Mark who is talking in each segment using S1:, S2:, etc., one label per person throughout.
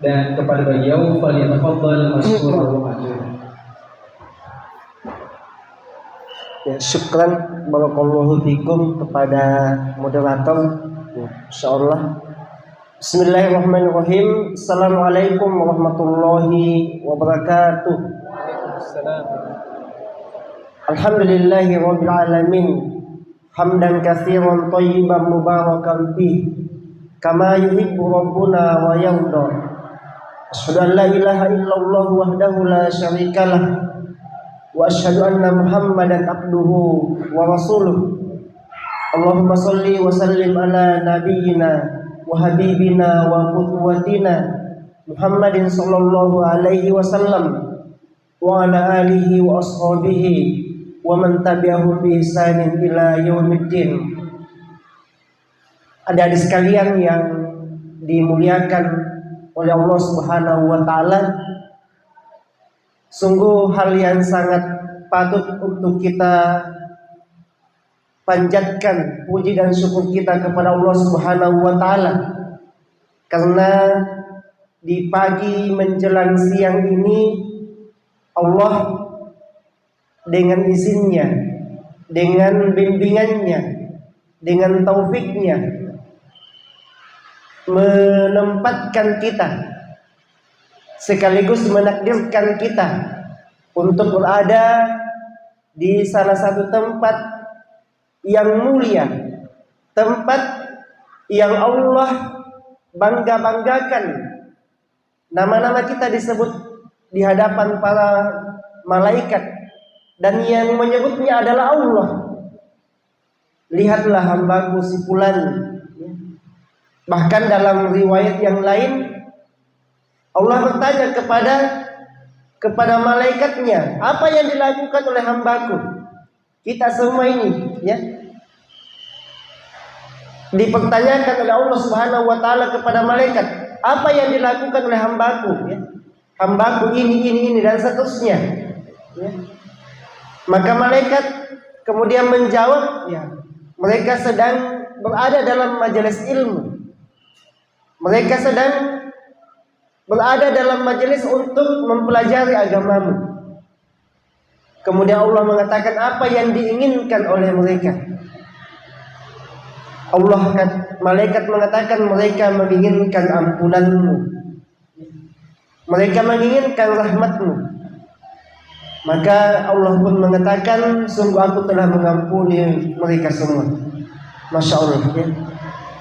S1: dan kepada beliau falyatafaddal masykuran wa ma'juran.
S2: Ya, syukran barakallahu fikum kepada moderator. Insyaallah. Bismillahirrahmanirrahim. Assalamualaikum warahmatullahi wabarakatuh. Alhamdulillahi rabbil alamin. Hamdan katsiran thayyiban mubarakan fi kama yuhibbu rabbuna wa yarda. Asyhadu an la ilaha illallah wahdahu la syarikalah wa asyhadu anna Muhammadan abduhu wa rasuluh. Allahumma shalli wa sallim ala nabiyyina wa habibina wa qudwatina Muhammadin sallallahu alaihi wasallam wa ala alihi wa ashabihi wa man tabi'ahum bi ihsanin ila yaumiddin. Adik-adik sekalian yang dimuliakan oleh Allah Subhanahu wa taala, sungguh hal yang sangat patut untuk kita panjatkan puji dan syukur kita kepada Allah Subhanahu wa taala, karena di pagi menjelang siang ini Allah dengan izinnya, dengan bimbingannya, dengan taufiknya menempatkan kita sekaligus menakdirkan kita untuk berada di salah satu tempat yang mulia, tempat yang Allah bangga-banggakan. Nama-nama kita disebut di hadapan para malaikat, dan yang menyebutnya adalah Allah. Lihatlah hambaku si fulan. Bahkan dalam riwayat yang lain Allah bertanya kepada malaikatnya, apa yang dilakukan oleh hambaku? Kita semua ini ya dipertanyakan oleh Allah Subhanahu wa taala kepada malaikat, apa yang dilakukan oleh hambaku ya? Hambaku ini dan seterusnya ya. Maka malaikat kemudian menjawab, ya, mereka sedang berada dalam majelis ilmu. Mereka sedang berada dalam majelis untuk mempelajari agamamu. Kemudian Allah mengatakan apa yang diinginkan oleh mereka. Malaikat mengatakan mereka menginginkan ampunanmu. Mereka menginginkan rahmatmu. Maka Allah pun mengatakan, sungguh aku telah mengampuni mereka semua. Masya Allah ya.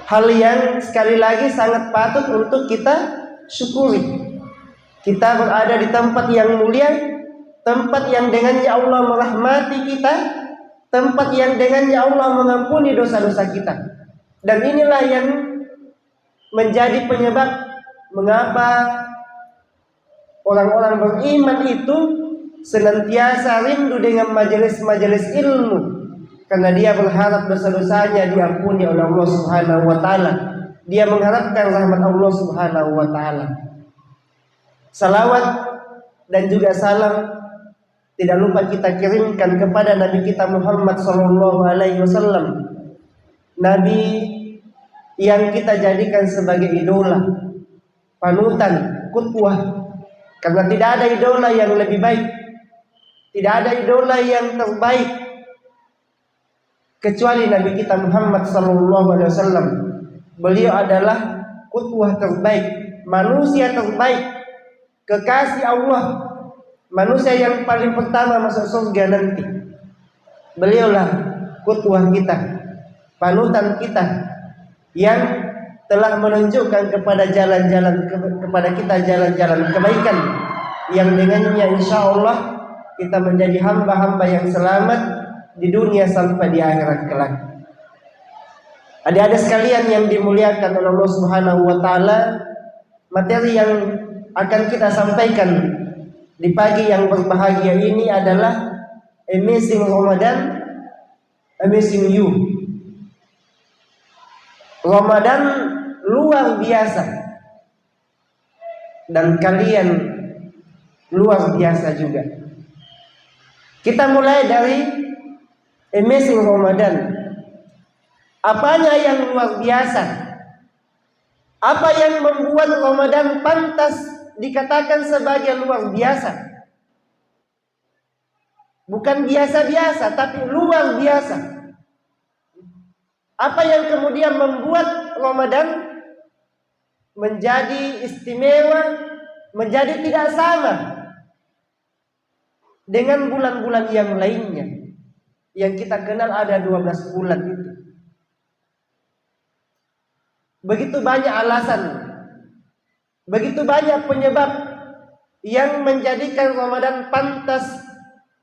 S2: Hal yang sekali lagi sangat patut untuk kita syukuri. Kita berada di tempat yang mulia, tempat yang dengannya Allah merahmati kita, tempat yang dengannya Allah mengampuni dosa-dosa kita. Dan inilah yang menjadi penyebab mengapa orang-orang beriman itu senantiasa rindu dengan majelis-majelis ilmu, karena dia berharap dosa-dosanya diampuni oleh Allah Subhanahu wa taala. Dia mengharapkan rahmat Allah Subhanahu wa taala. Salawat dan juga salam tidak lupa kita kirimkan kepada Nabi kita Muhammad sallallahu alaihi wasallam. Nabi yang kita jadikan sebagai idola, panutan, qudwah. Karena tidak ada idola yang lebih baik, tidak ada idola yang terbaik kecuali Nabi kita Muhammad sallallahu alaihi wasallam. Beliau adalah qudwah terbaik, manusia terbaik, kekasih Allah, manusia yang paling pertama masuk surga nanti. Beliaulah qudwah kita, panutan kita, yang telah menunjukkan kepada kepada kita jalan-jalan kebaikan, yang dengannya insya Allah kita menjadi hamba-hamba yang selamat di dunia sampai di akhirat kelak. Adik-adik sekalian yang dimuliakan oleh Allah Subhanahu wa taala, materi yang akan kita sampaikan di pagi yang berbahagia ini adalah Amazing Ramadan, Amazing You. Ramadan luar biasa dan kalian luar biasa juga. Kita mulai dari Amazing Ramadan. Apanya yang luar biasa? Apa yang membuat Ramadan pantas dikatakan sebagai luar biasa? Bukan biasa-biasa, tapi luar biasa. Apa yang kemudian membuat Ramadan menjadi istimewa, menjadi tidak sama dengan bulan-bulan yang lainnya? Yang kita kenal ada 12 bulan itu. Begitu banyak alasan, begitu banyak penyebab yang menjadikan Ramadan pantas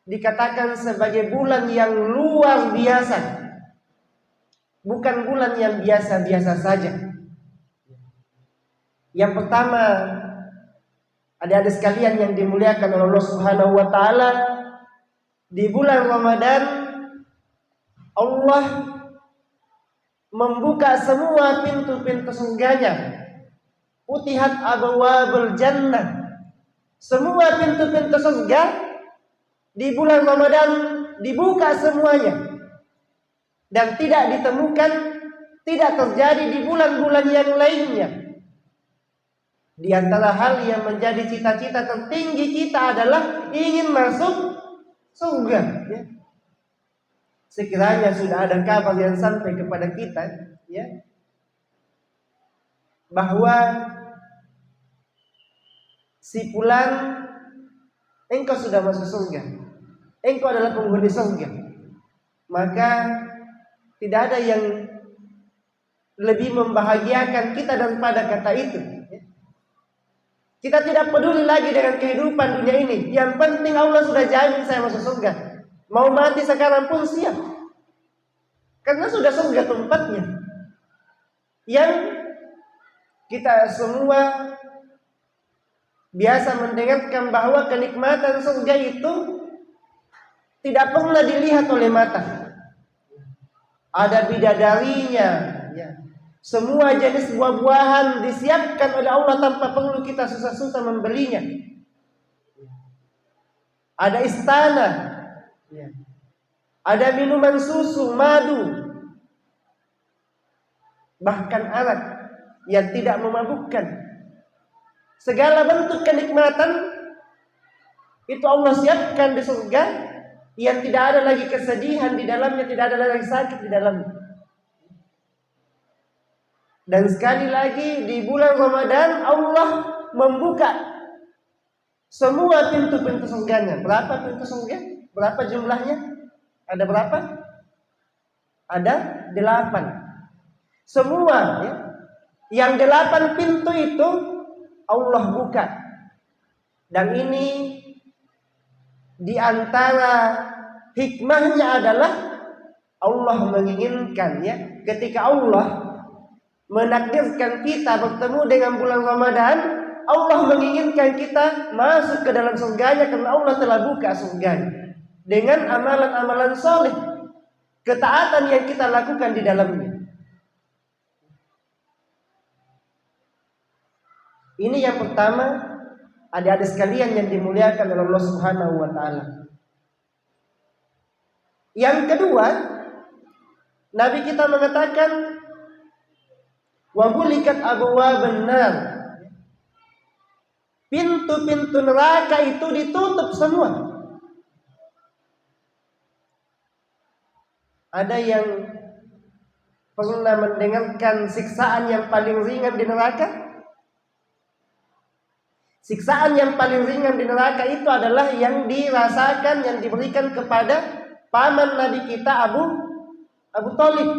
S2: dikatakan sebagai bulan yang luar biasa, bukan bulan yang biasa-biasa saja. Yang pertama, adik-adik sekalian yang dimuliakan oleh Allah Subhanahu wa taala, di bulan Ramadan Allah membuka semua pintu-pintu surganya. Futihat abwabul jannah. Semua pintu-pintu surga di bulan Ramadan dibuka semuanya, dan tidak ditemukan, tidak terjadi di bulan-bulan yang lainnya. Di antara hal yang menjadi cita-cita tertinggi kita adalah ingin masuk surga, ya. Sekiranya sudah ada kabar yang sampai kepada kita, ya, bahwa si fulan, engkau sudah masuk surga, engkau adalah penghuni surga, maka tidak ada yang lebih membahagiakan kita daripada kata itu. Kita tidak peduli lagi dengan kehidupan dunia ini. Yang penting Allah sudah jamin saya masuk surga. Mau mati sekarang pun siap, karena sudah surga tempatnya. Yang kita semua biasa mendengarkan bahwa kenikmatan surga itu tidak pernah dilihat oleh mata. Ada bidadarinya, ya. Semua jenis buah-buahan disiapkan oleh Allah tanpa perlu kita susah-susah membelinya. Ada istana, ya. Ada minuman susu, madu, bahkan arak yang tidak memabukkan. Segala bentuk kenikmatan itu Allah siapkan di surga, yang tidak ada lagi kesedihan di dalamnya, tidak ada lagi sakit di dalamnya. Dan sekali lagi di bulan Ramadan Allah membuka semua pintu-pintu surganya. Berapa pintu surga? Berapa jumlahnya? Ada berapa? Ada 8. Semua, ya. Yang 8 pintu itu Allah buka. Dan ini di antara hikmahnya adalah Allah menginginkan, ya, ketika Allah menakdirkan kita bertemu dengan bulan Ramadan, Allah menginginkan kita masuk ke dalam surganya, karena Allah telah buka surganya dengan amalan-amalan soleh, ketaatan yang kita lakukan di dalamnya. Ini yang pertama, adik-adik sekalian yang dimuliakan oleh Allah Subhanahu wa taala. Yang kedua, Nabi kita mengatakan wa bulikat abwaabun nar. Pintu-pintu neraka itu ditutup semua. Ada yang pernah mendengarkan siksaan yang paling ringan di neraka? Siksaan yang paling ringan di neraka itu adalah yang dirasakan, yang diberikan kepada paman Nabi kita Abu Thalib,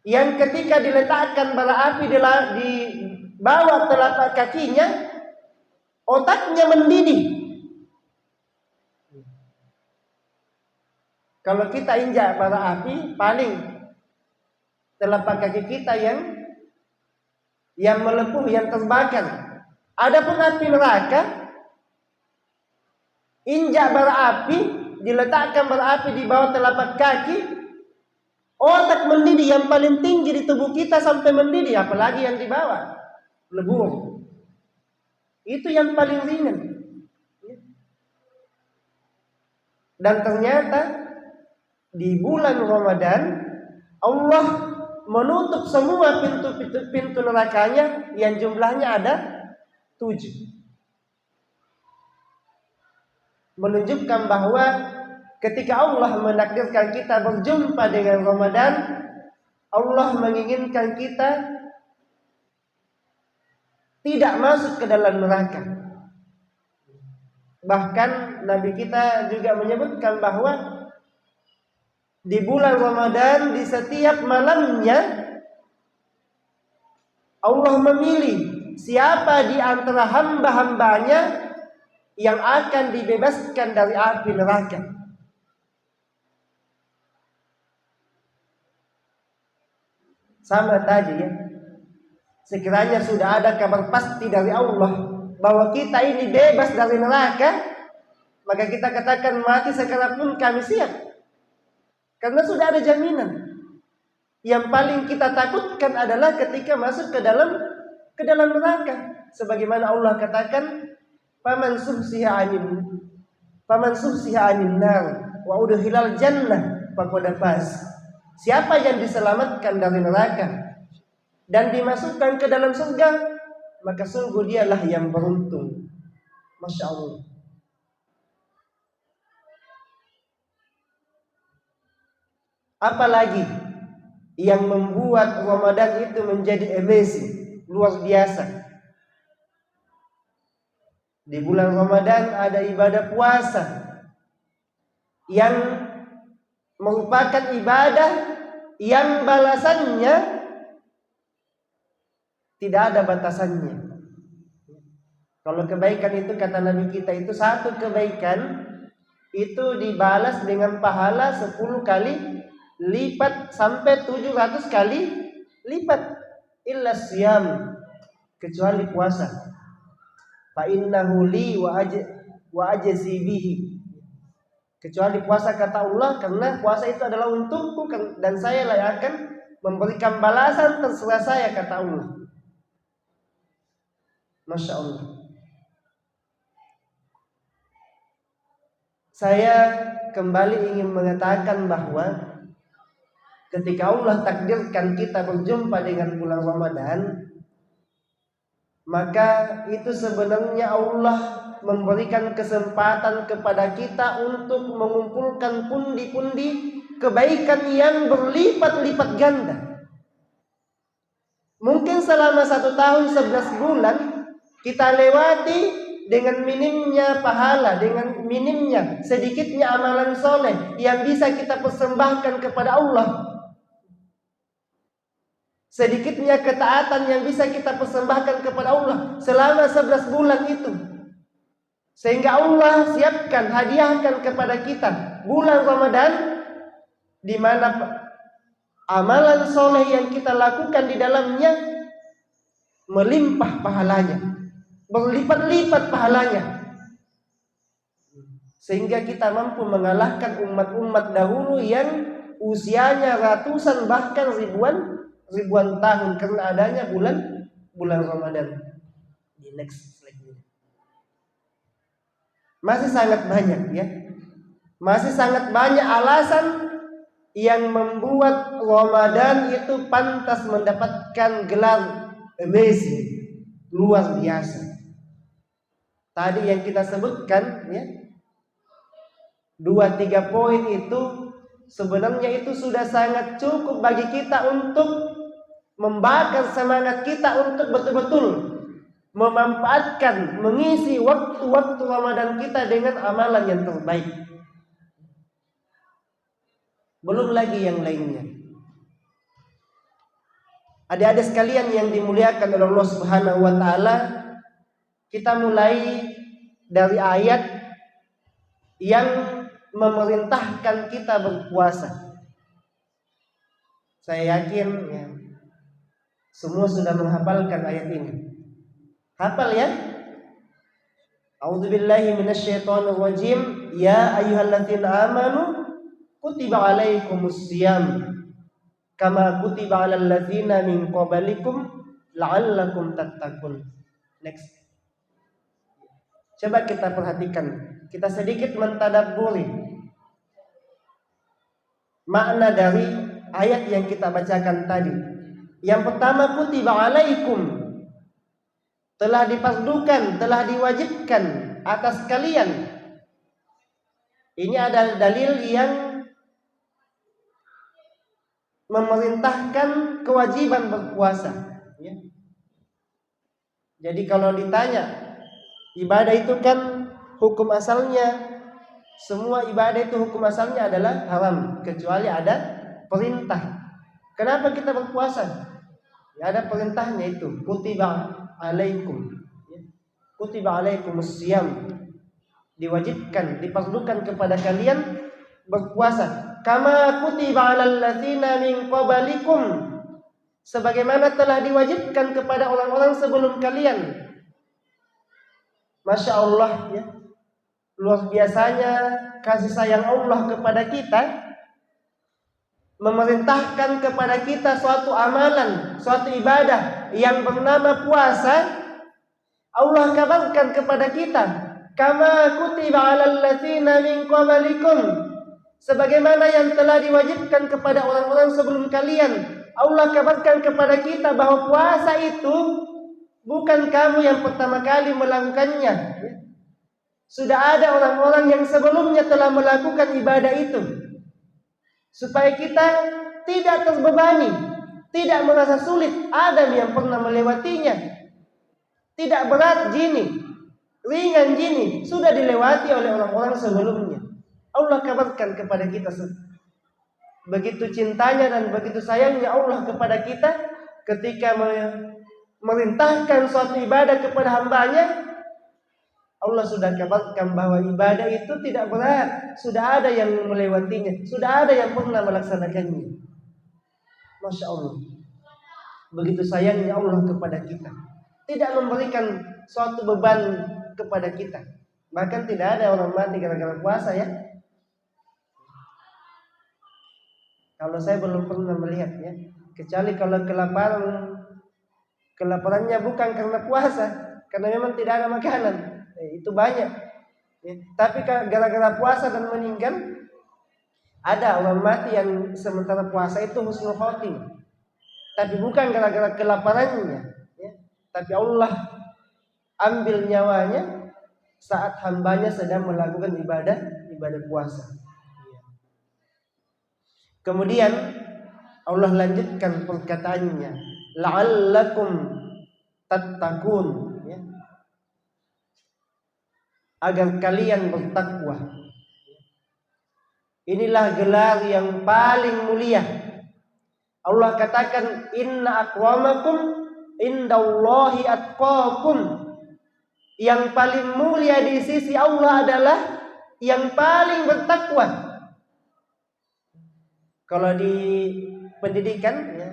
S2: yang ketika diletakkan bara api di bawah telapak kakinya, otaknya mendidih. Kalau kita injak bara api, paling telapak kaki kita yang melepuh, yang terbakar. Adapun api neraka, injak bara api, diletakkan bara api di bawah telapak kaki, otak mendidih, yang paling tinggi di tubuh kita sampai mendidih, apalagi yang di bawah, lebur. Itu yang paling ringan. Dan ternyata di bulan Ramadan Allah menutup semua pintu nerakanya yang jumlahnya ada 7. Menunjukkan bahwa ketika Allah menakdirkan kita berjumpa dengan Ramadan, Allah menginginkan kita tidak masuk ke dalam neraka. Bahkan Nabi kita juga menyebutkan bahwa di bulan Ramadan, di setiap malamnya Allah memilih siapa di antara hamba-hambanya yang akan dibebaskan dari api neraka. Sama tadi ya, sekiranya sudah ada kabar pasti dari Allah bahwa kita ini bebas dari neraka, maka kita katakan mati sekarang pun kami siap. Karena sudah ada jaminan. Yang paling kita takutkan adalah ketika masuk ke dalam neraka. Sebagaimana Allah katakan, Faman subsiha 'anil nar wa udkhilal jannah faqad faz. Siapa yang diselamatkan dari neraka dan dimasukkan ke dalam surga, maka sungguh dialah yang beruntung. Masya Allah. Apalagi yang membuat Ramadan itu menjadi amazing, luar biasa. Di bulan Ramadan ada ibadah puasa yang merupakan ibadah yang balasannya tidak ada batasannya. Kalau kebaikan itu kata Nabi kita itu satu kebaikan itu dibalas dengan pahala 10 kali lipat sampai 700 kali lipat. Illa siyam, kecuali puasa. Fa innahu li wa ajzi bihi. Kecuali puasa kata Allah, karena puasa itu adalah untukku dan saya lah akan memberikan balasan terserah saya kata Allah. Masya Allah. Saya kembali ingin mengatakan bahwa ketika Allah takdirkan kita berjumpa dengan bulan Ramadan, maka itu sebenarnya Allah memberikan kesempatan kepada kita untuk mengumpulkan pundi-pundi kebaikan yang berlipat-lipat ganda. Mungkin selama 1 tahun 11 bulan kita lewati dengan minimnya pahala, dengan minimnya sedikitnya amalan soleh yang bisa kita persembahkan kepada Allah, sedikitnya ketaatan yang bisa kita persembahkan kepada Allah selama 11 bulan itu. Sehingga Allah siapkan, hadiahkan kepada kita bulan Ramadan di mana amalan soleh yang kita lakukan di dalamnya melimpah pahalanya, berlipat-lipat pahalanya, sehingga kita mampu mengalahkan umat-umat dahulu yang usianya ratusan bahkan ribuan tahun karena adanya bulan Ramadan. Di next slide ini. Masih sangat banyak ya. Masih sangat banyak alasan yang membuat Ramadan itu pantas mendapatkan gelar amazing, luar biasa. Tadi yang kita sebutkan ya, 2-3 poin itu sebenarnya itu sudah sangat cukup bagi kita untuk membakar semangat kita untuk betul-betul memanfaatkan, mengisi waktu-waktu Ramadan kita dengan amalan yang terbaik. Belum lagi yang lainnya. Adik-adik sekalian yang dimuliakan oleh Allah Subhanahu wa taala, kita mulai dari ayat yang memerintahkan kita berpuasa. Saya yakin ya, semua sudah menghafalkan ayat ini. Hafal ya? A'udzubillahi minasyaitonir rajim. Ya ayyuhalladzina amanu kutiba alaikumusiyam kama kutiba alal ladzina min qablikum la'allakum tattaqun. Next. Coba kita perhatikan, kita sedikit mentadabburi makna dari ayat yang kita bacakan tadi. Yang pertama, kutiba alaikum, telah difardukan, telah diwajibkan atas kalian. Ini adalah dalil yang memerintahkan kewajiban berpuasa. Ya. Jadi kalau ditanya ibadah itu kan hukum asalnya, semua ibadah itu hukum asalnya adalah haram kecuali ada perintah. Kenapa kita berpuasa? Ya, ada perintahnya itu, kutiba alaikum. Ya. Kutiba alaikumus siyam, diwajibkan, difardukan kepada kalian berpuasa. Kama kutiba alal ladzina min qablikum, sebagaimana telah diwajibkan kepada orang-orang sebelum kalian. Masya Allah, ya. Luar biasanya kasih sayang Allah kepada kita, memerintahkan kepada kita suatu amalan, suatu ibadah yang bernama puasa. Allah kabarkan kepada kita, kama kutiba alal ladzina min qablikum, sebagaimana yang telah diwajibkan kepada orang-orang sebelum kalian. Allah kabarkan kepada kita bahwa puasa itu bukan kamu yang pertama kali melakukannya. Sudah ada orang-orang yang sebelumnya telah melakukan ibadah itu, supaya kita tidak terbebani, tidak merasa sulit. Adam yang pernah melewatinya, tidak berat gini, ringan gini, sudah dilewati oleh orang-orang sebelumnya. Allah kabarkan kepada kita, begitu cintanya dan begitu sayangnya Allah kepada kita ketika memerintahkan suatu ibadah kepada hambanya. Allah sudah kabarkan bahwa ibadah itu tidak berat, sudah ada yang melewatinya, sudah ada yang pernah melaksanakannya. Masya Allah, begitu sayangnya Allah kepada kita, tidak memberikan suatu beban kepada kita. Bahkan tidak ada orang mati gara-gara puasa, ya. Kalau saya belum pernah melihat, ya, kecuali kalau kelaparannya bukan karena puasa, karena memang tidak ada makanan, itu banyak. Ya. Tapi gara-gara puasa dan meninggal, ada orang mati yang sementara puasa itu husnul khotimah, tapi bukan gara-gara kelaparannya, ya. Tapi Allah ambil nyawanya saat hambanya sedang melakukan ibadah puasa. Kemudian Allah lanjutkan perkataannya, la'allakum tattaqun, ya, agar kalian bertakwa. Inilah gelar yang paling mulia. Allah katakan, inna akramakum indallahi atqakum. Yang paling mulia di sisi Allah adalah yang paling bertakwa. Kalau di pendidikan, ya,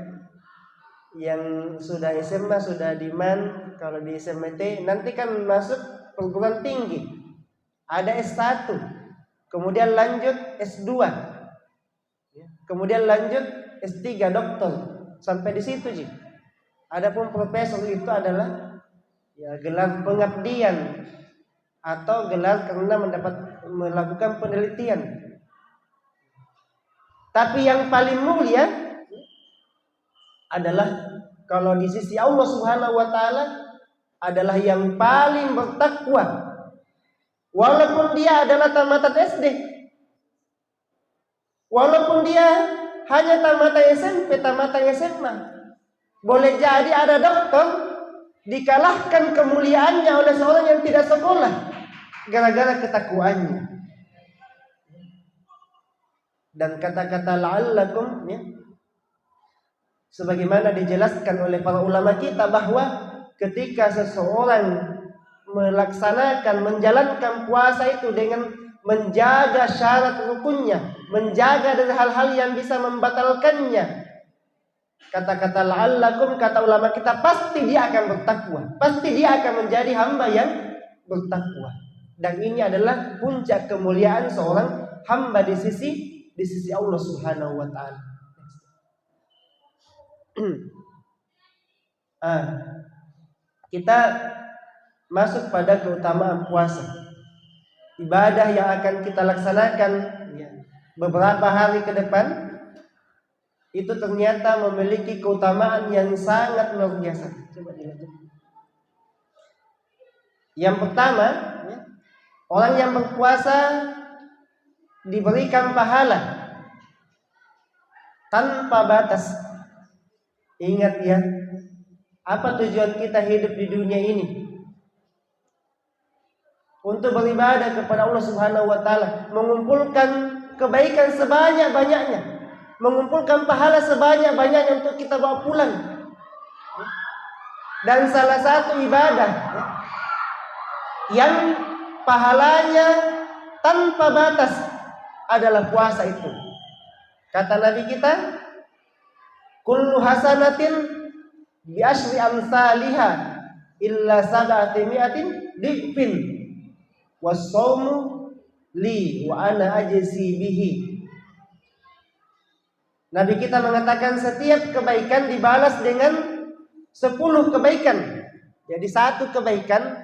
S2: yang sudah SMA, sudah di MAN, kalau di SMT nanti kan masuk perguruan tinggi, ada S1, kemudian lanjut S2, ya, kemudian lanjut S3 doktor, sampai di situ sih. Adapun profesor itu adalah, ya, gelar pengabdian atau gelar karena melakukan penelitian. Tapi yang paling mulia adalah kalau di sisi Allah Subhanahu wa taala adalah yang paling bertakwa. Walaupun dia adalah tamatan SD, walaupun dia hanya tamatan SMP, tamatan SMA, boleh jadi ada dokter dikalahkan kemuliaannya oleh seorang yang tidak sekolah gara-gara ketakwaannya. Dan kata-kata la'allakum, ya, sebagaimana dijelaskan oleh para ulama kita bahwa ketika seseorang melaksanakan, menjalankan puasa itu dengan menjaga syarat rukunnya, menjaga dari hal-hal yang bisa membatalkannya, kata-kata la'allakum, kata ulama kita, pasti dia akan bertakwa, pasti dia akan menjadi hamba yang bertakwa. Dan ini adalah puncak kemuliaan seorang hamba di sisi Allah Subhanahu wa taala. Kita masuk pada keutamaan puasa, ibadah yang akan kita laksanakan, ya, beberapa hari ke depan. itu ternyata memiliki keutamaan yang sangat luar biasa. Coba dilihat. Yang pertama, ya, orang yang berpuasa diberikan pahala tanpa batas. Ingat ya, apa tujuan kita hidup di dunia ini? Untuk beribadah kepada Allah Subhanahu wa taala, mengumpulkan kebaikan sebanyak-banyaknya, mengumpulkan pahala sebanyak-banyaknya untuk kita bawa pulang. Dan salah satu ibadah yang pahalanya tanpa batas adalah puasa itu. Kata Nabi kita, kullu hasanatin bi asyri amsalihha illa sab'ati mi'atin difin was-shaumu li wa ana ajzi bihi. Nabi kita mengatakan setiap kebaikan dibalas dengan 10 kebaikan. Jadi satu kebaikan,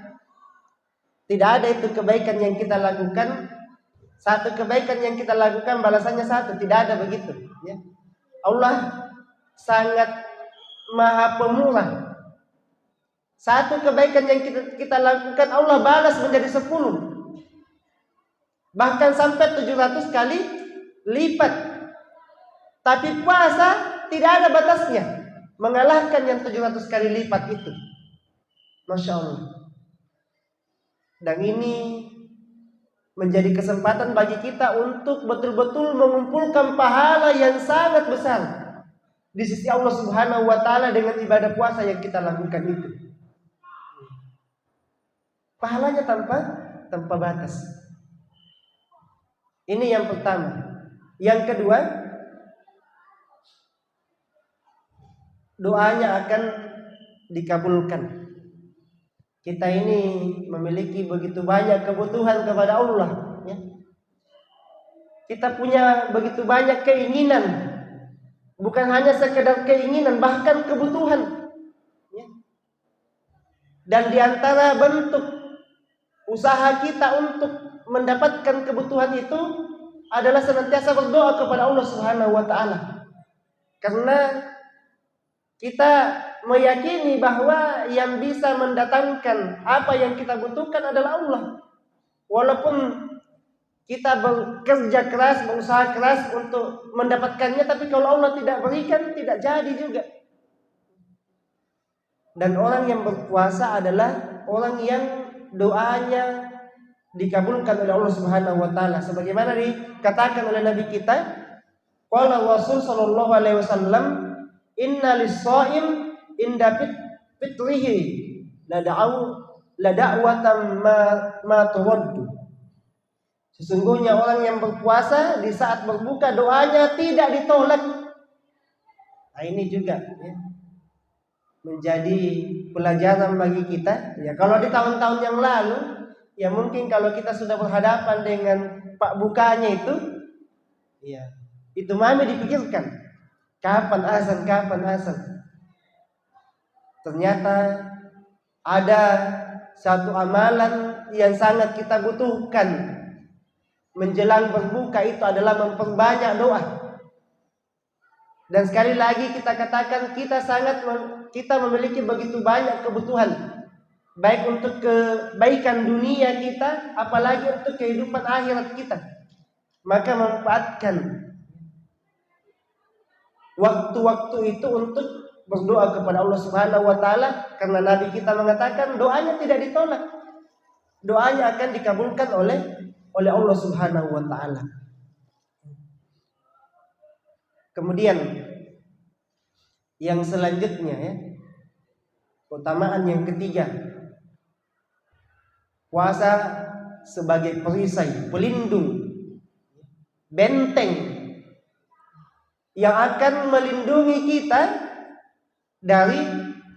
S2: tidak ada itu kebaikan yang kita lakukan, satu kebaikan yang kita lakukan balasannya satu, tidak ada begitu. Ya. Allah sangat maha pemurah. Satu kebaikan yang kita lakukan Allah balas menjadi 10, bahkan sampai 700 kali lipat. Tapi puasa tidak ada batasnya, mengalahkan yang 700 kali lipat itu. Masya Allah. Dan ini menjadi kesempatan bagi kita untuk betul-betul mengumpulkan pahala yang sangat besar di sisi Allah Subhanahu wa taala dengan ibadah puasa yang kita lakukan itu. Pahalanya tanpa batas. Ini yang pertama. Yang kedua, doanya akan dikabulkan. Kita ini memiliki begitu banyak kebutuhan kepada Allah, ya. Kita punya begitu banyak keinginan, bukan hanya sekedar keinginan, bahkan kebutuhan, ya. Dan diantara bentuk usaha kita untuk mendapatkan kebutuhan itu adalah senantiasa berdoa kepada Allah Subhanahu wa taala. Karena kita meyakini bahwa yang bisa mendatangkan apa yang kita butuhkan adalah Allah. Walaupun kita bekerja keras, berusaha keras untuk mendapatkannya, tapi kalau Allah tidak berikan, tidak jadi juga. Dan orang yang berpuasa adalah orang yang doanya dikabulkan oleh Allah Subhanahu wa taala, sebagaimana dikatakan oleh Nabi kita, qala Rasul sallallahu alaihi wasallam, inna lis-shaim inda fitrihi la da'watan ma tuwaddu. Sesungguhnya orang yang berpuasa di saat berbuka doanya tidak ditolak. Nah, ini juga, ya, menjadi pelajaran bagi kita. Ya, kalau di tahun-tahun yang lalu, ya mungkin kalau kita sudah berhadapan dengan pak bukanya itu, ya itu mami dipikirkan, kapan azan. Ternyata ada satu amalan yang sangat kita butuhkan menjelang berbuka, itu adalah memperbanyak doa. Dan sekali lagi kita katakan, kita memiliki begitu banyak kebutuhan, baik untuk kebaikan dunia kita, apalagi untuk kehidupan akhirat kita. Maka manfaatkan waktu-waktu itu untuk berdoa kepada Allah Subhanahu wa taala, karena Nabi kita mengatakan doanya tidak ditolak. Doanya akan dikabulkan oleh Allah Subhanahu wa taala. Kemudian yang selanjutnya, ya, keutamaan yang ketiga, puasa sebagai perisai, pelindung, benteng yang akan melindungi kita dari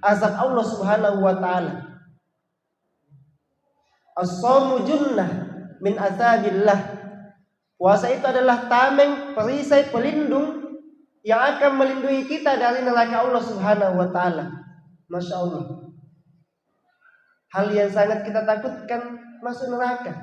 S2: azab Allah Subhanahu wa taala. As-shaumu junnah min azabillah. Puasa itu adalah tameng, perisai, pelindung yang akan melindungi kita dari neraka Allah Subhanahu wa taala. Masya Allah. Hal yang sangat kita takutkan, masuk neraka.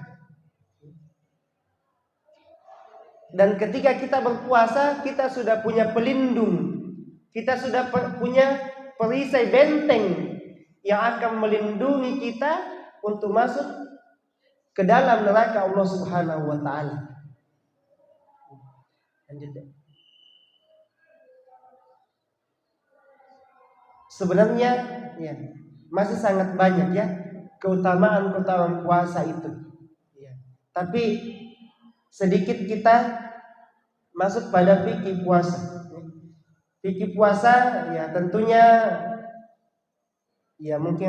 S2: Dan ketika kita berpuasa, kita sudah punya pelindung, kita sudah punya perisai benteng yang akan melindungi kita untuk masuk ke dalam neraka Allah Subhanahu wa taala. Lanjut. Sebenarnya ya, masih sangat banyak ya keutamaan puasa itu. Ya. Tapi sedikit kita masuk pada fikih puasa. Fikih puasa ya tentunya ya mungkin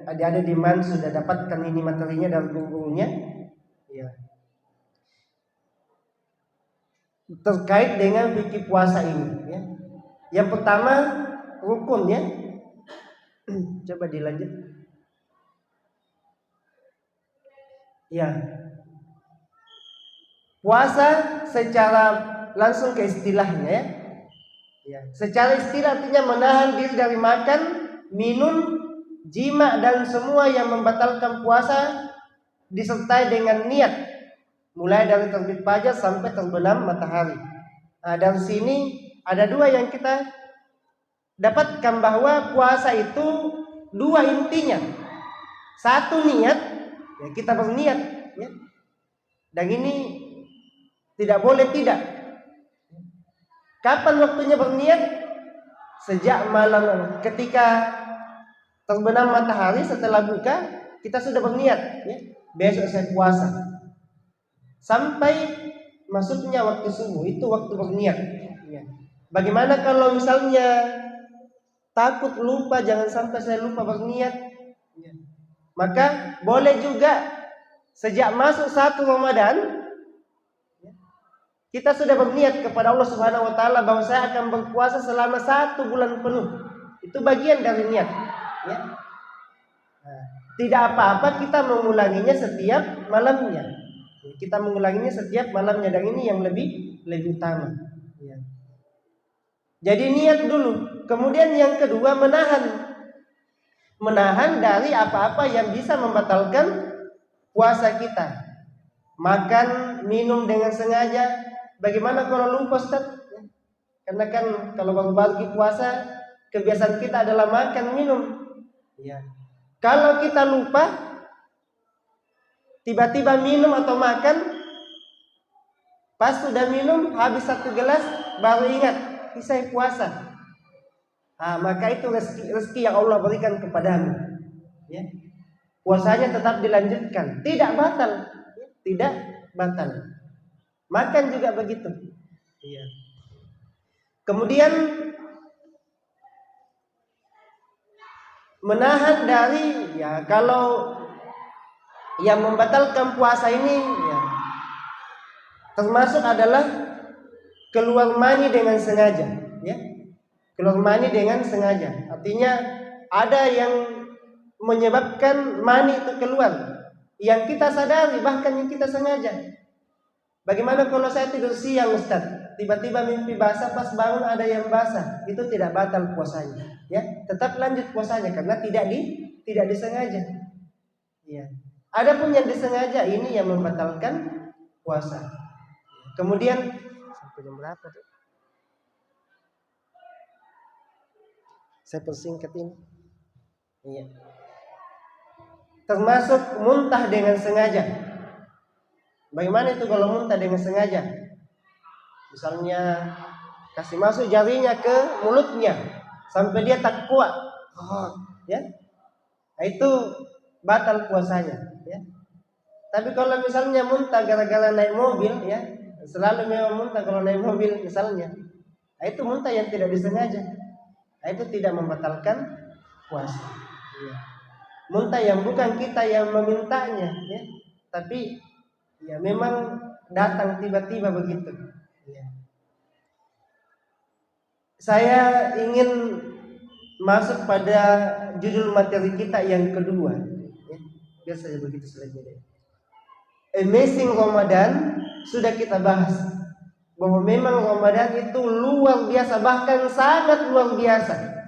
S2: ada di man sudah dapatkan ini materinya dalam bukunya. Ya. Terkait dengan fikih puasa ini ya. Yang pertama rukun ya. Coba dilanjut. Ya. Puasa secara langsung ke istilahnya ya. Ya. Secara istilah artinya menahan diri dari makan, minum, jima dan semua yang membatalkan puasa disertai dengan niat mulai dari terbit fajar sampai terbenam matahari. Nah, dari sini ada dua yang kita dapatkan bahwa puasa itu dua intinya. Satu niat, ya kita berniat ya. Dan ini tidak boleh tidak. Kapan waktunya berniat? Sejak malam ketika terbenam matahari setelah buka kita sudah berniat ya. Besok saya puasa. Sampai masuknya waktu subuh itu waktu berniat ya. Bagaimana kalau misalnya takut lupa, jangan sampai saya lupa berniat ya. Maka boleh juga sejak masuk 1 Ramadan kita sudah berniat kepada Allah Subhanahu wa taala bahwa saya akan berpuasa selama 1 bulan penuh. Itu bagian dari niat ya. Nah, tidak apa-apa kita mengulanginya setiap malamnya. Kita mengulanginya setiap malamnya dan ini yang lebih utama ya. Jadi niat dulu. Kemudian yang kedua menahan dari apa-apa yang bisa membatalkan puasa kita. Makan, minum dengan sengaja. Bagaimana kalau lupa Ustaz? Karena kan kalau bagi puasa kebiasaan kita adalah makan, minum. Ya. Kalau kita lupa, tiba-tiba minum atau makan, pas sudah minum habis 1 gelas baru ingat, saya puasa. Nah, maka itu rezeki yang Allah berikan kepadamu. Ya. Puasanya tetap dilanjutkan, tidak batal, tidak batal. Makan juga begitu. Iya. Kemudian menahan dari ya kalau yang membatalkan puasa ini ya termasuk adalah keluar mani dengan sengaja ya. Keluar mani dengan sengaja. Artinya ada yang menyebabkan mani itu keluar yang kita sadari bahkan yang kita sengaja. Bagaimana kalau saya tidur siang Ustaz, tiba-tiba mimpi basah, pas bangun ada yang basah, itu tidak batal puasanya, ya, tetap lanjut puasanya karena tidak disengaja. Ya. Adapun yang disengaja ini yang membatalkan puasa. Kemudian sampai jam berapa tuh? Saya persingkat ini. Iya. Termasuk muntah dengan sengaja. Bagaimana itu kalau muntah dengan sengaja? Misalnya kasih masuk jarinya ke mulutnya sampai dia tak kuat, ya, nah, itu batal puasanya. Ya. Tapi kalau misalnya muntah gara-gara naik mobil, ya, selalu memang muntah kalau naik mobil misalnya, nah, itu muntah yang tidak disengaja, nah, itu tidak membatalkan puasa. Ya. Muntah yang bukan kita yang memintanya, ya, tapi ya memang datang tiba-tiba begitu. Ya. Saya ingin masuk pada judul materi kita yang kedua. Ya. Biar saja begitu saja. Amazing Ramadan sudah kita bahas bahwa memang Ramadan itu luar biasa, bahkan sangat luar biasa.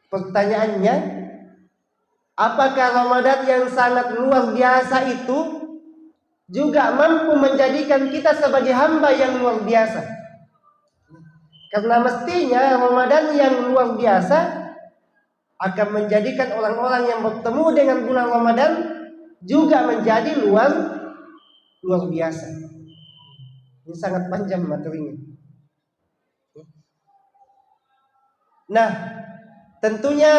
S2: Pertanyaannya, apakah Ramadan yang sangat luar biasa itu juga mampu menjadikan kita sebagai hamba yang luar biasa. Karena mestinya Ramadan yang luar biasa akan menjadikan orang-orang yang bertemu dengan bulan Ramadan juga menjadi luar biasa. Ini sangat panjang materinya. Nah, tentunya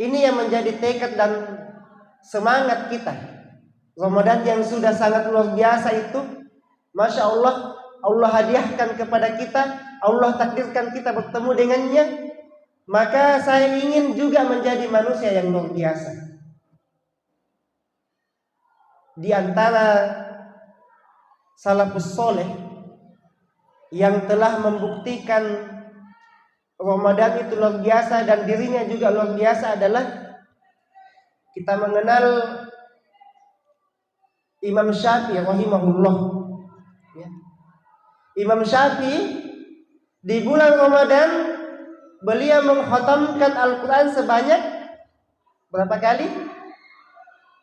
S2: ini yang menjadi tekad dan semangat kita. Ramadan yang sudah sangat luar biasa itu, Masya Allah, Allah hadiahkan kepada kita, Allah takdirkan kita bertemu dengannya. Maka saya ingin juga menjadi manusia yang luar biasa. Di antara salafus soleh yang telah membuktikan Ramadan itu luar biasa dan dirinya juga luar biasa adalah kita mengenal Imam Syafi'i rahimahullah. Imam Syafi'i di bulan Ramadan beliau mengkhatamkan Al-Quran sebanyak berapa kali?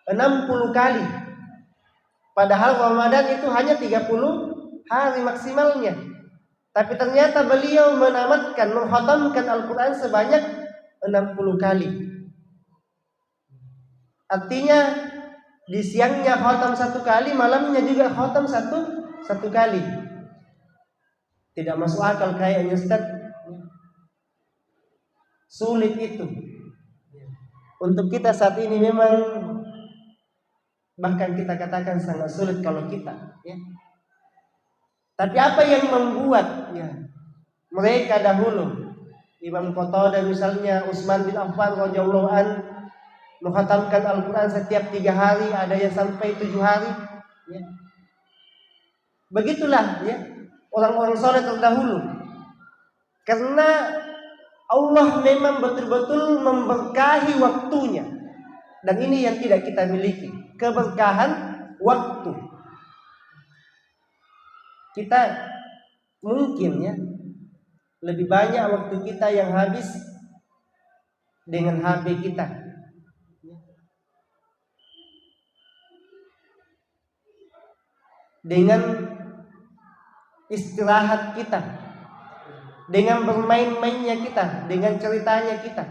S2: 60 kali. Padahal Ramadan itu hanya 30 hari maksimalnya. Tapi ternyata beliau menamatkan, mengkhatamkan Al-Quran sebanyak 60 kali. Artinya di siangnya khatam 1 kali, malamnya juga khatam satu kali. Tidak masuk akal kayaknya, Ustaz. Sulit itu. Untuk kita saat ini memang bahkan kita katakan sangat sulit kalau kita, ya. Tapi apa yang membuat mereka dahulu, Imam Qatadah misalnya, Utsman bin Affan radhiyallahu an, mengkhatamkan Al-Quran setiap 3 hari, ada yang sampai 7 hari, ya. Begitulah ya orang-orang soleh terdahulu. Karena Allah memang betul-betul memberkahi waktunya. Dan ini yang tidak kita miliki, keberkahan waktu. Kita mungkin ya lebih banyak waktu kita yang habis dengan HP kita, dengan istirahat kita, dengan bermain-mainnya kita, dengan ceritanya kita.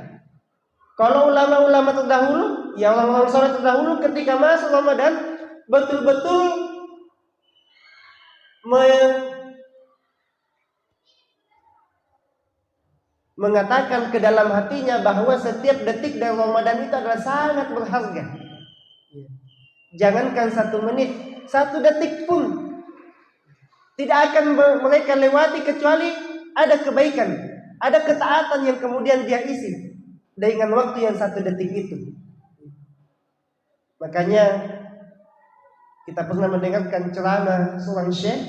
S2: Kalau ulama-ulama terdahulu, ya orang-orang soleh terdahulu ketika masuk Ramadan betul-betul mengatakan ke dalam hatinya bahwa setiap detik dari Ramadan itu adalah sangat berharga. Jangankan 1 menit, 1 detik pun tidak akan mereka lewati kecuali ada kebaikan, ada ketaatan yang kemudian dia isi dengan waktu yang 1 detik itu. Makanya kita pernah mendengarkan ceramah seorang syekh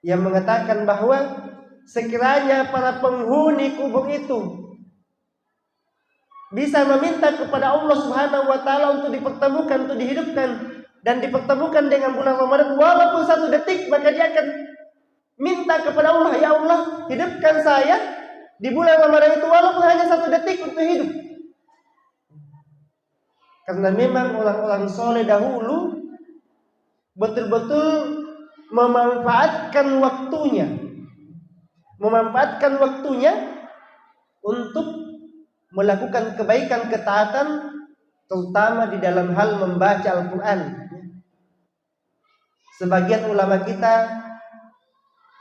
S2: yang mengatakan bahwa sekiranya para penghuni kubur itu bisa meminta kepada Allah Subhanahu wa taala untuk dipertemukan, untuk dihidupkan dan dipertemukan dengan bulan Ramadan walaupun 1 detik, maka dia akan minta kepada Allah, ya Allah, hidupkan saya di bulan Ramadan itu walaupun hanya 1 detik untuk hidup. Karena memang orang-orang soleh dahulu betul-betul memanfaatkan waktunya untuk melakukan kebaikan, ketaatan, terutama di dalam hal membaca Al-Quran. Sebagian ulama kita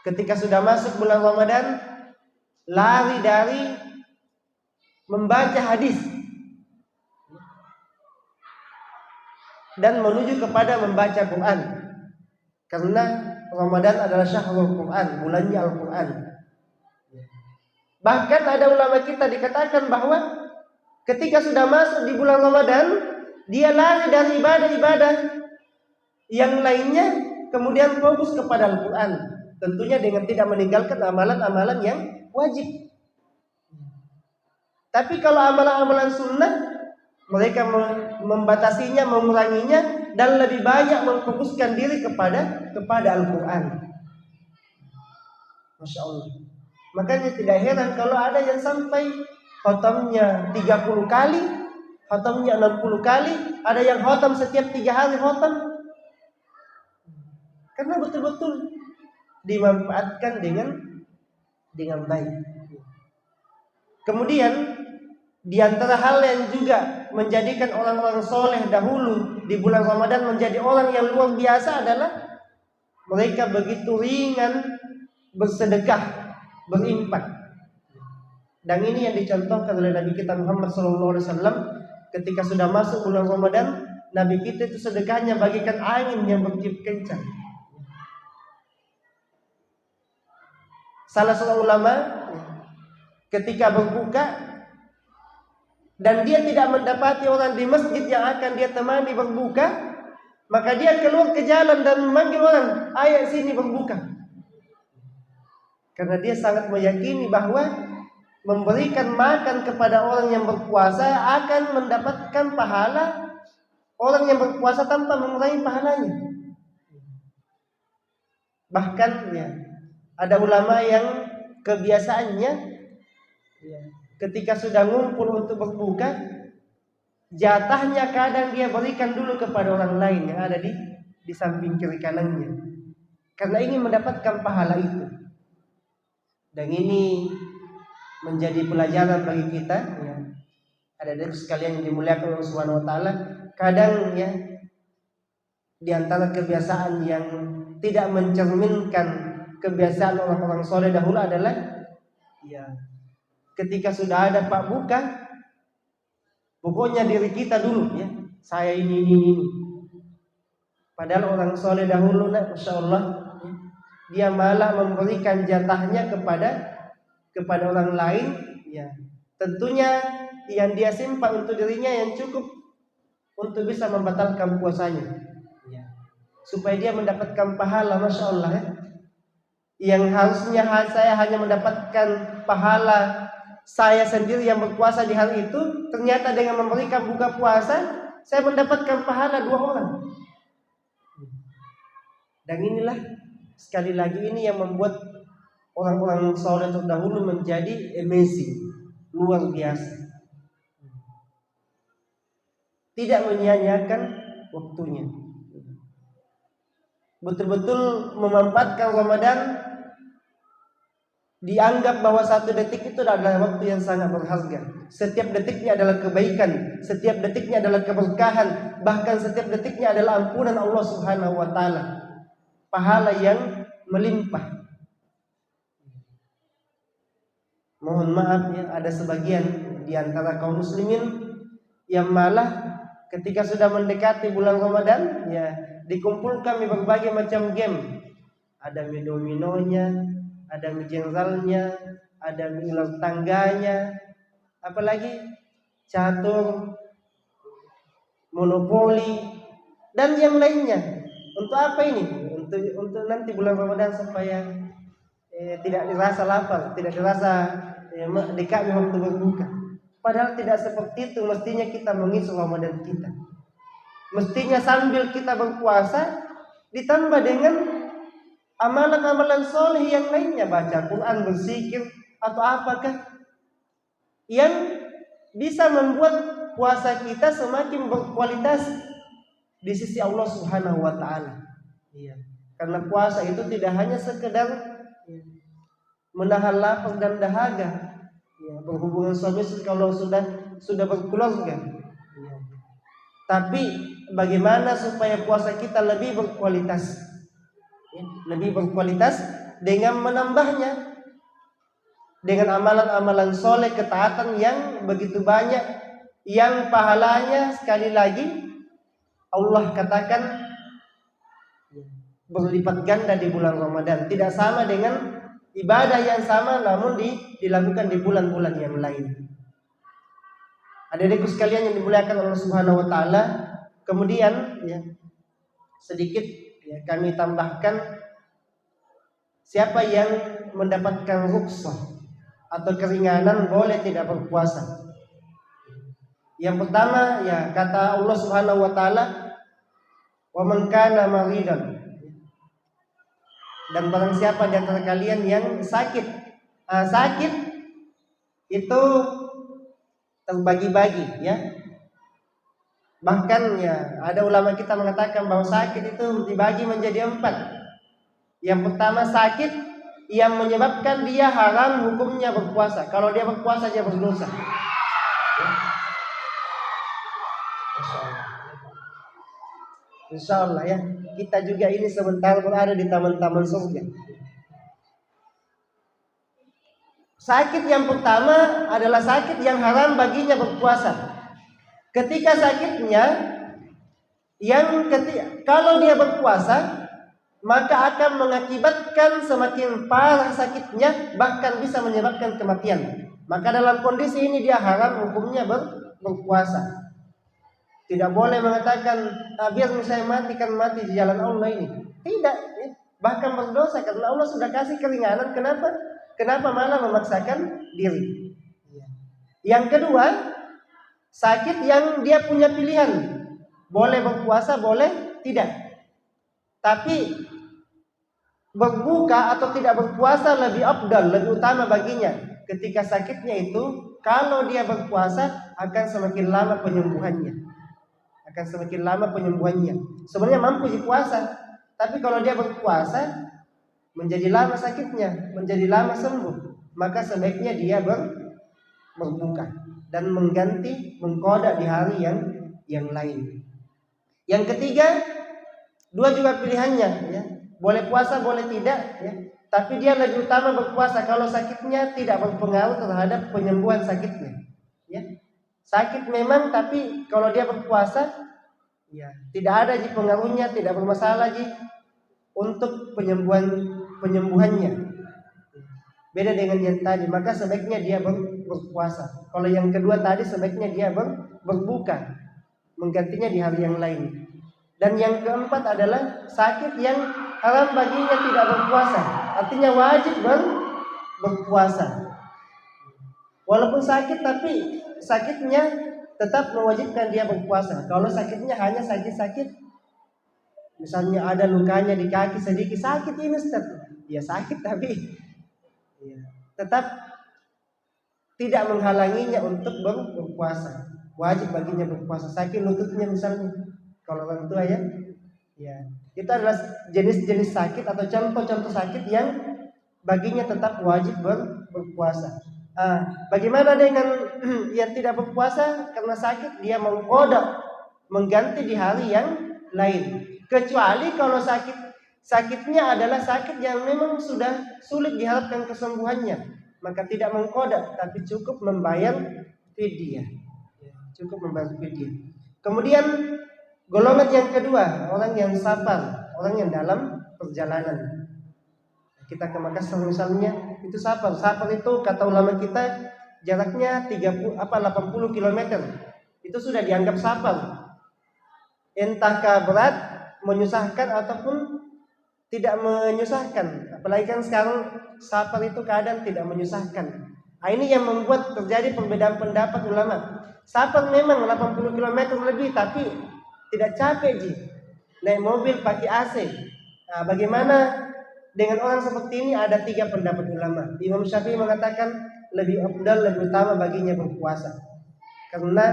S2: ketika sudah masuk bulan Ramadan lari dari membaca hadis dan menuju kepada membaca Quran. Karena Ramadan adalah syahrul Quran, bulannya Al-Quran. Bahkan ada ulama kita dikatakan bahwa ketika sudah masuk di bulan Ramadan, dia lari dari ibadah-ibadah yang lainnya, kemudian fokus kepada Al-Quran. Tentunya dengan tidak meninggalkan amalan-amalan yang wajib. Tapi kalau amalan-amalan sunnah, mereka membatasinya, menguranginya, dan lebih banyak memfokuskan diri kepada Al-Quran. Masya Allah. Makanya tidak heran kalau ada yang sampai khatamnya 30 kali, Khatamnya 60 kali, ada yang khatam setiap 3 hari khatam. Karena betul-betul dimanfaatkan dengan baik. Kemudian di antara hal yang juga menjadikan orang-orang soleh dahulu di bulan Ramadan menjadi orang yang luar biasa adalah mereka begitu ringan bersedekah, berinfak. Dan ini yang dicontohkan oleh Nabi kita Muhammad SAW ketika sudah masuk bulan Ramadan. Nabi kita itu sedekahnya bagikan angin yang bertiup kencang. Salah seorang ulama ketika berbuka dan dia tidak mendapati orang di masjid yang akan dia temani berbuka, maka dia keluar ke jalan dan memanggil orang, ayo sini berbuka. Karena dia sangat meyakini bahwa memberikan makan kepada orang yang berpuasa akan mendapatkan pahala orang yang berpuasa tanpa mengurangi pahalanya. Bahkan ya, ada ulama yang kebiasaannya ketika sudah ngumpul untuk berbuka, jatahnya kadang dia berikan dulu kepada orang lain yang ada di samping kiri kanannya, karena ingin mendapatkan pahala itu. Dan ini menjadi pelajaran bagi kita ya. Ada dari sekalian yang dimuliakan Allah Subhanahu wa taala, kadang ya di antara kebiasaan yang tidak mencerminkan kebiasaan orang-orang soleh dahulu adalah ya ketika sudah ada pak buka, pokoknya diri kita dulu ya, saya ini. Padahal orang soleh dahulu, masya Allah, ya, dia malah memberikan jatahnya kepada orang lain, ya. Tentunya yang dia simpan untuk dirinya yang cukup untuk bisa membatalkan puasanya, ya. Supaya dia mendapatkan pahala, masya Allah, ya. Yang harusnya saya hanya mendapatkan pahala saya sendiri yang berpuasa di hari itu, ternyata dengan memberikan buka puasa saya mendapatkan pahala 2 orang. Dan inilah sekali lagi ini yang membuat orang-orang soleh terdahulu menjadi amazing, luar biasa. Tidak menyia-nyiakan waktunya. Betul-betul memanfaatkan Ramadan, dianggap bahwa 1 detik itu adalah waktu yang sangat berharga. Setiap detiknya adalah kebaikan, setiap detiknya adalah keberkahan, bahkan setiap detiknya adalah ampunan Allah Subhanahu wa taala. Pahala yang melimpah. Mohon maaf ya, ada sebagian di antara kaum muslimin yang malah ketika sudah mendekati bulan Ramadan ya dikumpulkan di berbagai macam game. Ada dominonya, ada jengzalnya, ada ular tangganya, apalagi catur, monopoli dan yang lainnya. Untuk apa ini? Untuk nanti bulan Ramadan supaya tidak dirasa lapar, tidak dirasa dekatnya waktu berbuka. Padahal tidak seperti itu. Mestinya kita mengisi Ramadan kita. Mestinya sambil kita berpuasa ditambah dengan amalan-amalan soleh yang lainnya, baca Quran, berzikir atau apakah yang bisa membuat puasa kita semakin berkualitas di sisi Allah Subhanahu wa taala. Iya. Karena puasa itu tidak hanya sekedar menahan lapar dan dahaga, ya, berhubungan suami kalau sudah berkeluarga, ya. Tapi bagaimana supaya puasa kita lebih berkualitas, ya, lebih berkualitas dengan menambahnya dengan amalan-amalan soleh, ketaatan yang begitu banyak, yang pahalanya sekali lagi Allah katakan berlipat ganda di bulan Ramadan. Tidak sama dengan ibadah yang sama namun dilakukan di bulan-bulan yang lain. Adik-adikku sekalian yang dimuliakan Allah Subhanahu wa taala, kemudian ya, sedikit ya, kami tambahkan siapa yang mendapatkan rukhsah atau keringanan boleh tidak berpuasa. Yang pertama ya kata Allah Subhanahu wa taala, "Wa man kana maridan." Dan barang siapa di antara kalian yang sakit, sakit itu terbagi-bagi ya. Bahkan ya ada ulama kita mengatakan bahwa sakit itu dibagi menjadi 4. Yang pertama sakit yang menyebabkan dia haram hukumnya berpuasa. Kalau dia berpuasa dia berdosa. Insya Allah ya, kita juga ini sebentar berada di taman-taman surga. Sakit yang pertama adalah sakit yang haram baginya berpuasa. Ketika sakitnya kalau dia berpuasa, maka akan mengakibatkan semakin parah sakitnya, bahkan bisa menyebabkan kematian. Maka dalam kondisi ini dia haram hukumnya berpuasa. Tidak boleh mengatakan biar saya mati kan mati di jalan Allah ini. Tidak, ya. Bahkan berdosa karena Allah sudah kasih keringanan. Kenapa malah memaksakan diri? Yang kedua, sakit yang dia punya pilihan. Boleh berpuasa, boleh tidak. Tapi berbuka atau tidak berpuasa lebih afdal, lebih utama baginya. Ketika sakitnya itu, kalau dia berpuasa akan semakin lama penyembuhannya. Sebenarnya mampu dipuasa, tapi kalau dia berpuasa menjadi lama sakitnya, menjadi lama sembuh, maka sebaiknya dia berbuka dan mengqada di hari yang lain. Yang ketiga, dua juga pilihannya, ya. Boleh puasa, boleh tidak, ya. Tapi dia lebih utama berpuasa kalau sakitnya tidak berpengaruh terhadap penyembuhan sakitnya, ya. Sakit memang, tapi kalau dia berpuasa, ya, tidak ada pengaruhnya, tidak bermasalah untuk penyembuhannya. Beda dengan yang tadi, maka sebaiknya dia berpuasa. Kalau yang kedua tadi sebaiknya dia berbuka, menggantinya di hari yang lain. Dan yang keempat adalah sakit yang haram baginya tidak berpuasa, artinya wajib berpuasa. Walaupun sakit, tapi sakitnya tetap mewajibkan dia berpuasa. Kalau sakitnya hanya sakit-sakit, misalnya ada lukanya di kaki sedikit, sakit ini Ustaz. Ya sakit, tapi ya, tetap tidak menghalanginya untuk berpuasa. Wajib baginya berpuasa. Sakit lututnya misalnya, kalau orang tua ya, itu adalah jenis-jenis sakit atau contoh-contoh sakit yang baginya tetap wajib berpuasa. Bagaimana dengan yang tidak berpuasa karena sakit, dia mengganti di hari yang lain. Kecuali kalau sakitnya adalah sakit yang memang sudah sulit diharapkan kesembuhannya, maka tidak mengqada, tapi cukup membayar fidyah. Kemudian golongan yang kedua, orang yang safar, orang yang dalam perjalanan. Kita ke Makassar misalnya, itu safar. Safar itu kata ulama kita jaraknya 80 km. Itu sudah dianggap safar. Entahkah berat, menyusahkan ataupun tidak menyusahkan. Apalagi kan sekarang safar itu kadang tidak menyusahkan. Ini yang membuat terjadi perbedaan pendapat ulama. Safar memang 80 km lebih, tapi tidak capek naik mobil pakai AC. Bagaimana dengan orang seperti ini? Ada 3 pendapat ulama. Imam Syafi'i mengatakan lebih afdal, lebih utama baginya berpuasa. Karena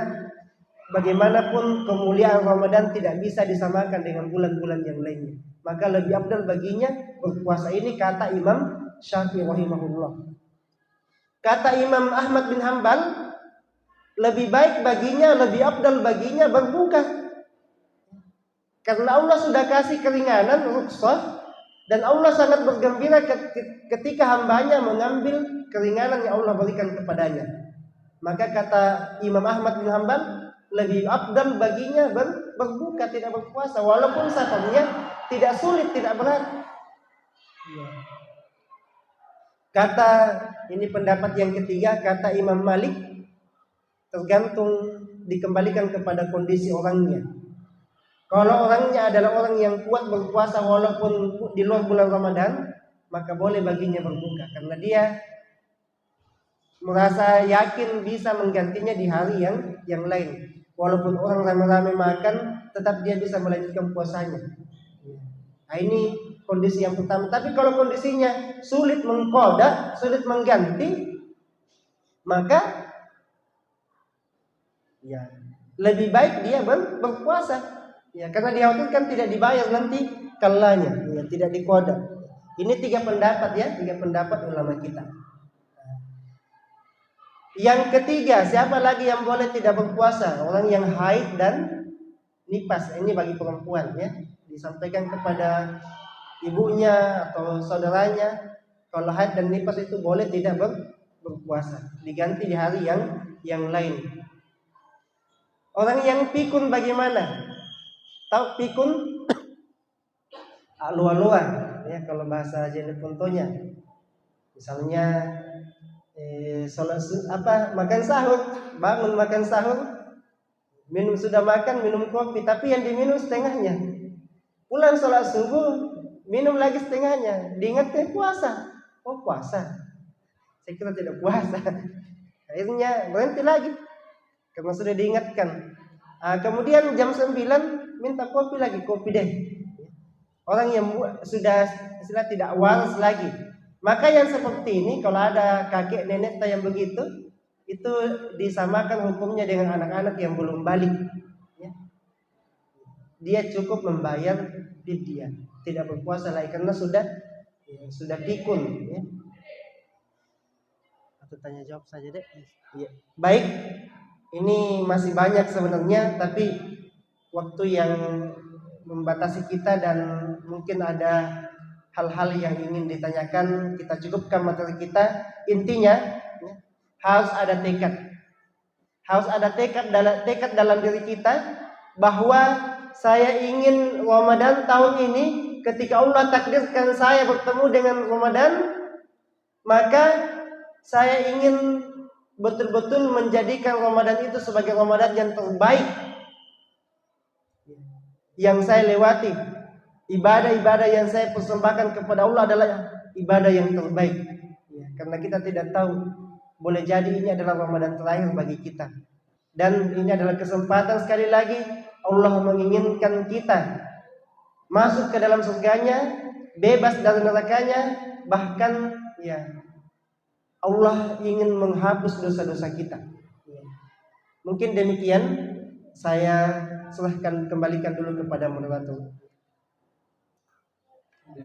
S2: bagaimanapun kemuliaan Ramadan tidak bisa disamakan dengan bulan-bulan yang lainnya. Maka lebih afdal baginya berpuasa. Ini kata Imam Syafi'i rahimahullah. Kata Imam Ahmad bin Hanbal, lebih baik baginya, lebih afdal baginya berbuka. Karena Allah sudah kasih keringanan, rukhsah. Dan Allah sangat bergembira ketika hambanya mengambil keringanan yang Allah berikan kepadanya. Maka kata Imam Ahmad bin Hanbal, lebih afdal baginya berbuka, tidak berpuasa. Walaupun safarnya tidak sulit, tidak berat. Kata, ini pendapat yang ketiga, kata Imam Malik, tergantung, dikembalikan kepada kondisi orangnya. Kalau orangnya adalah orang yang kuat berpuasa walaupun di luar bulan Ramadan, maka boleh baginya berbuka karena dia merasa yakin bisa menggantinya di hari yang lain. Walaupun orang ramai-ramai makan, tetap dia bisa melanjutkan puasanya. Ini kondisi yang pertama. Tapi kalau kondisinya sulit mengqada, sulit mengganti, maka lebih baik dia berpuasa. Ya, karena dikhawatirkan tidak dibayar nanti kalanya, ya, tidak dikoda. Ini 3 pendapat ya, 3 pendapat ulama kita. Yang ketiga, siapa lagi yang boleh tidak berpuasa? Orang yang haid dan nifas. Ini bagi perempuan ya. Disampaikan kepada ibunya atau saudaranya, kalau haid dan nifas itu boleh tidak berpuasa. Diganti di hari yang lain. Orang yang pikun bagaimana? Tahu pikun? Alua-alua ya, kalau bahasa Jawa contohnya. Misalnya makan sahur, bangun makan sahur, sudah makan minum kopi, tapi yang diminum setengahnya. Pulang sholat subuh minum lagi setengahnya, diingatkan puasa. Oh puasa, saya kira tidak puasa. Akhirnya berhenti lagi karena sudah diingatkan. Kemudian jam 9 minta kopi lagi, kopi deh. Orang yang sudah tidak waras lagi. Maka yang seperti ini, kalau ada kakek nenek yang begitu, itu disamakan hukumnya dengan anak-anak yang belum balik. Ya. Dia cukup membayar fidyah, tidak berpuasa lagi karena sudah pikun. Ya. Atau tanya jawab saja deh. Ya. Baik, ini masih banyak sebenarnya, tapi waktu yang membatasi kita dan mungkin ada hal-hal yang ingin ditanyakan, kita cukupkan materi kita. Intinya ya, harus ada tekad dalam diri kita bahwa saya ingin Ramadan tahun ini, ketika Allah takdirkan saya bertemu dengan Ramadan, maka saya ingin betul-betul menjadikan Ramadan itu sebagai Ramadan yang terbaik yang saya lewati. Ibadah-ibadah yang saya persembahkan kepada Allah adalah ibadah yang terbaik ya, karena kita tidak tahu, boleh jadi ini adalah Ramadan terakhir bagi kita. Dan ini adalah kesempatan sekali lagi Allah menginginkan kita masuk ke dalam surganya, bebas dari nerakanya. Bahkan ya, Allah ingin menghapus dosa-dosa kita ya. Mungkin demikian, saya kembalikan dulu kepada moderator.